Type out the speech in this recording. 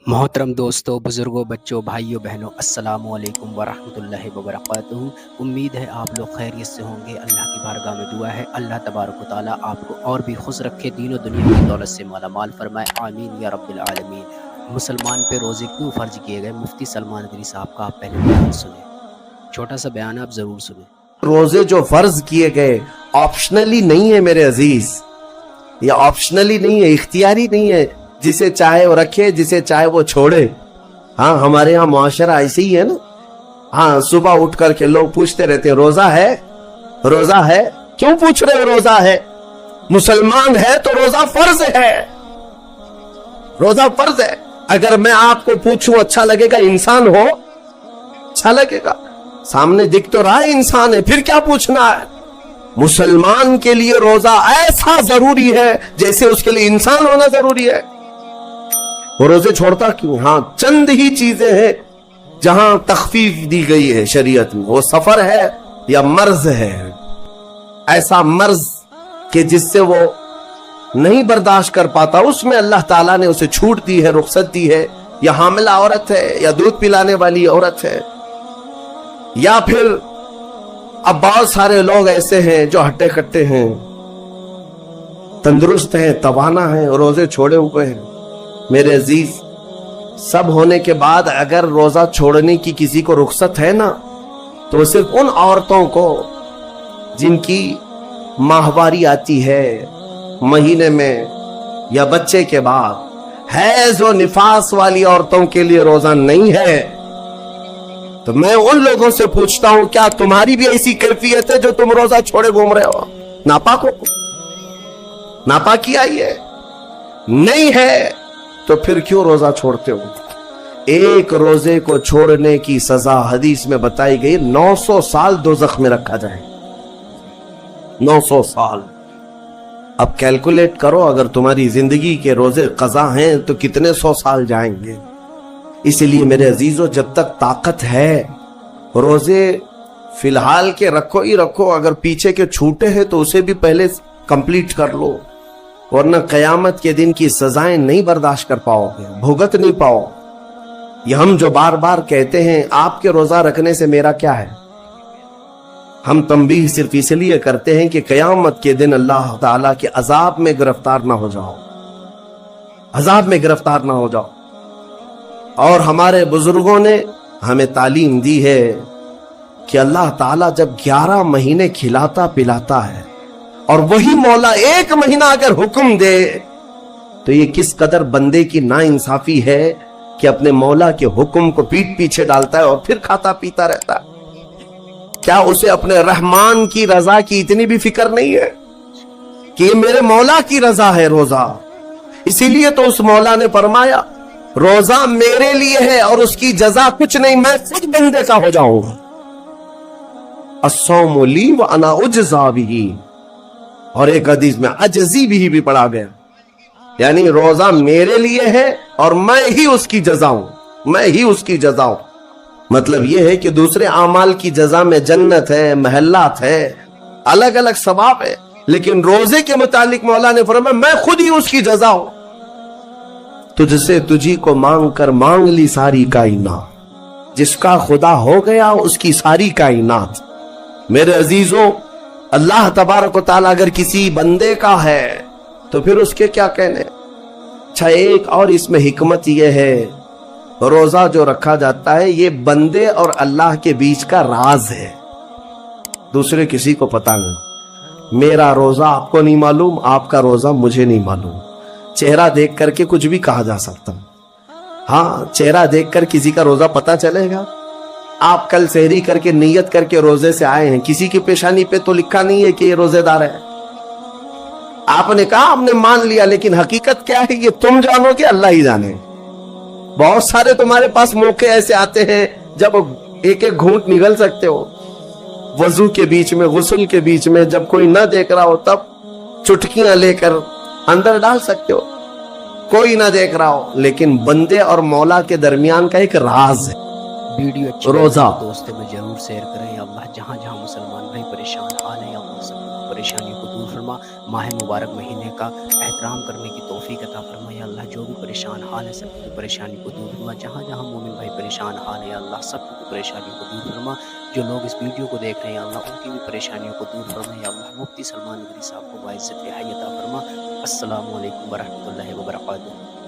मोहतरम दोस्तों, बुज़ुर्गों, बच्चों, भाइयों, बहनों, अस्सलामु अलैकुम वरहमतुल्लाहि वबरकातुहू। उम्मीद है आप लोग खैरियत से होंगे। अल्लाह की बारगाह में दुआ है अल्लाह तबारक व तआला आपको और भी खुश रखे, दीन और दुनिया की दौलत से माला माल फरमाए, आमीन या रब्बिल आलमीन। मुसलमान पे रोज़े क्यों फ़र्ज किए गए? मुफ्ती सलमान अदरी साहब का आप पहले बयान सुने। छोटा सा बयान आप ज़रूर सुने। रोजे जो फर्ज किए गए ऑप्शनली नहीं है मेरे अजीज, ये ऑप्शनली नहीं है, इख्तियारी नहीं है। जिसे चाहे वो रखे, जिसे चाहे वो छोड़े। हाँ, हमारे यहाँ मुआशरा ऐसे ही है ना। हाँ, सुबह उठ करके लोग पूछते रहते हैं रोजा है, रोजा है। क्यों पूछ रहे हो रोजा है? मुसलमान है तो रोजा फर्ज है, रोजा फर्ज है। अगर मैं आपको पूछूं अच्छा लगेगा? इंसान हो अच्छा लगेगा, सामने दिख तो रहा है इंसान है, फिर क्या पूछना है? मुसलमान के लिए रोजा ऐसा जरूरी है जैसे उसके लिए इंसान होना जरूरी है। वो रोजे छोड़ता क्यों? हाँ, चंद ही चीजें हैं जहां तखफीफ दी गई है शरीयत में। वो सफर है या मर्ज है, ऐसा मर्ज कि जिससे वो नहीं बर्दाश्त कर पाता, उसमें अल्लाह ताला ने उसे छूट दी है, रुखसत दी है। या हामिला औरत है, या दूध पिलाने वाली औरत है, या फिर अब बहुत सारे लोग ऐसे हैं जो हट्टे कट्टे हैं, तंदुरुस्त हैं, तवाना हैं, रोजे छोड़े हुए हैं। मेरे अजीज, सब होने के बाद अगर रोजा छोड़ने की किसी को रुखसत है ना, तो सिर्फ उन औरतों को जिनकी माहवारी आती है महीने में या बच्चे के बाद, हैज और निफास वाली औरतों के लिए रोजा नहीं है। तो मैं उन लोगों से पूछता हूं, क्या तुम्हारी भी ऐसी कैफियत है जो तुम रोजा छोड़े घूम रहे हो? नापाक हो, नापाकी आई है? नहीं है तो फिर क्यों रोजा छोड़ते हो? एक रोजे को छोड़ने की सजा हदीस में बताई गई, 900 साल दोज़ख में रखा जाए। 900 साल। अब कैलकुलेट करो, अगर तुम्हारी जिंदगी के रोजे कज़ा हैं तो कितने 100 साल जाएंगे। इसलिए मेरे अजीजों, जब तक ताकत है रोजे फिलहाल के रखो ही रखो। अगर पीछे के छूटे हैं तो उसे भी पहले कंप्लीट कर लो, वरना कयामत के दिन की सजाएं नहीं बर्दाश्त कर पाओगे, भुगत नहीं पाओ। ये हम जो बार बार कहते हैं, आपके रोजा रखने से मेरा क्या है? हम तंबीह सिर्फ इसलिए करते हैं कि कयामत के दिन अल्लाह ताला के अजाब में गिरफ्तार ना हो जाओ, अजाब में गिरफ्तार ना हो जाओ। और हमारे बुजुर्गों ने हमें तालीम दी है कि अल्लाह ताला जब 11 महीने खिलाता पिलाता है, और वही मौला 1 महीना अगर हुक्म दे, तो ये किस कदर बंदे की नाइंसाफी है कि अपने मौला के हुक्म को पीठ पीछे डालता है और फिर खाता पीता रहता है। क्या उसे अपने रहमान की रजा की इतनी भी फिक्र नहीं है कि ये मेरे मौला की रजा है रोजा? इसीलिए तो उस मौला ने फरमाया, रोजा मेरे लिए है और उसकी जजा कुछ नहीं, मैं खुद बंदे का हो जाऊंगा। अस्सौमु ली व अना उज्ज़ा बिही। और एक हदीस में अजज़ी भी पढ़ा गया, यानी रोजा मेरे लिए है और मैं ही उसकी जजा हूं, मैं ही उसकी जजा हूं। मतलब यह है कि दूसरे आमाल की जजा में जन्नत है, महल्लात है, अलग अलग सवाब है, लेकिन रोजे के मुतालिक मौला ने फरमाया, मैं खुद ही उसकी जजा हूं। तुझसे तुझी को मांग कर मांग ली सारी कायनात, जिसका खुदा हो गया उसकी सारी कायनात। मेरे अजीजों, अल्लाह तबारक व तआला अगर किसी बंदे का है तो फिर उसके क्या कहने। अच्छा, एक और इसमें हिकमत यह है, रोजा जो रखा जाता है ये बंदे और अल्लाह के बीच का राज है, दूसरे किसी को पता नहीं। मेरा रोजा आपको नहीं मालूम, आपका रोजा मुझे नहीं मालूम। चेहरा देख करके कुछ भी कहा जा सकता। हाँ, चेहरा देखकर किसी का रोजा पता चलेगा? आप कल सहरी करके नियत करके रोजे से आए हैं, किसी की पेशानी पे तो लिखा नहीं है कि ये रोजेदार है। आपने कहा, आपने मान लिया, लेकिन हकीकत क्या है ये तुम जानोगे, अल्लाह ही जाने। बहुत सारे तुम्हारे पास मौके ऐसे आते हैं जब एक एक घूंट निगल सकते हो, वजू के बीच में, गुस्ल के बीच में, जब कोई ना देख रहा हो तब चुटकियां लेकर अंदर डाल सकते हो, कोई ना देख रहा हो। लेकिन बंदे और मौला के दरमियान का एक राज है वीडियो अच्छी रोजा। दोस्तों में जरूर शेयर करें। अल्लाह जहां जहां मुसलमान भाई परेशान हाल है, अल्लाह सब परेशानियों को दूर फरमा। माह मुबारक महीने का एहतराम करने की तौफीक अता फरमा। या अल्लाह जो भी परेशान हाल है सबकी परेशानी को दूर फरमा। जहाँ जहाँ मोमिन भाई परेशान हाल है या अल्लाह सबकी परेशानियों को दूर फरमा। जो लोग इस वीडियो को देख रहे हैं अल्लाह उनकी भी परेशानियों को दूर फरमा। या अल्लाह मुफ्ती सलमान नदवी साहब को बाइज़्ज़त रिहाई अता फरमा। अस्सलामु अलैकुम वरहमतुल्लाहि वबरकातुहू।